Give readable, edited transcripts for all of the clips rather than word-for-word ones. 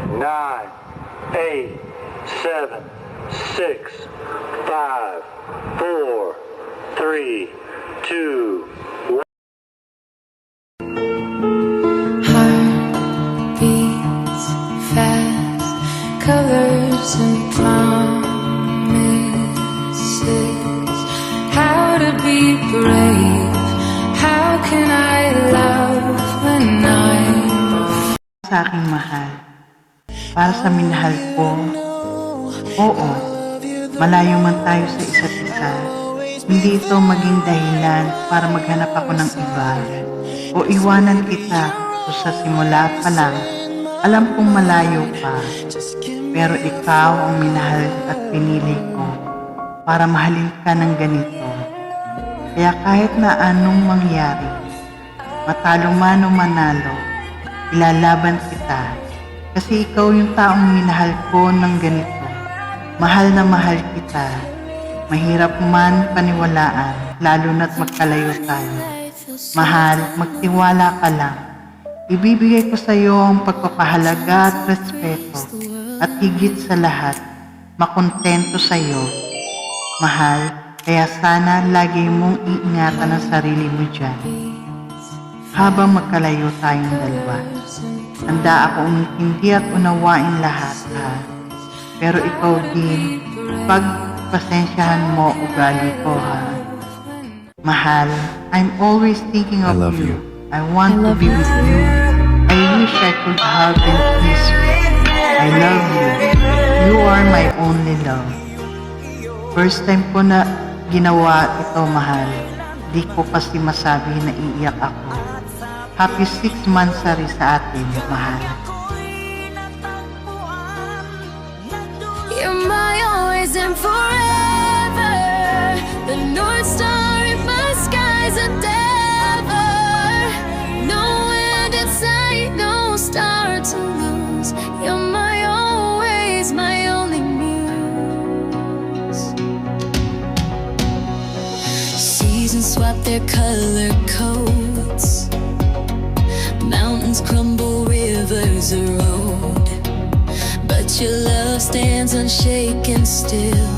9, 8, 7, 6, 5, 4, 3, 2, Heart beats fast, colors and promises. How to be brave? How can I love when I'm sa aking mahal, para sa minahal ko, oo, malayo man tayo sa isa't isa, hindi ito maging dahilan para maghanap ako ng iba o iwanan kita o sa simula pa lang, alam kong malayo pa, pero ikaw ang minahal at pinili ko para mahalin ka ng ganito. Kaya kahit na anong mangyari, matalo man o manalo, ilalaban kita kasi ikaw yung taong minahal ko ng ganito. Mahal na mahal kita. Mahirap man paniwalaan, lalo na't magkalayo tayo. Mahal, magtiwala ka lang. Ibibigay ko sa iyo ang pagpapahalaga at respeto at higit sa lahat, makontento sa iyo. Mahal, kaya sana lagi mong iingatan ang sarili mo dyan. Habang magkalayo tayong dalawa, handa ako umintindi at unawain lahat, ha? Pero ikaw din, pagpasensyahan mo ugali ko, ha? Mahal, I'm always thinking of you. I want to be with you. I wish I could hug and kiss you. I love you. You are my only love. First time ko na ginawa ito, mahal. Di ko kasi masabi na iiyak ako. Happy 6 months sa atin, mahal. You're my always and forever, the North Star in my skies endeavor. No end in sight, no star to lose. You're my always, my only muse. Seasons swap their color coats, mountains crumble, rivers erode, but your love stands unshaken still,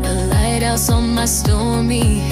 a lighthouse on my stormy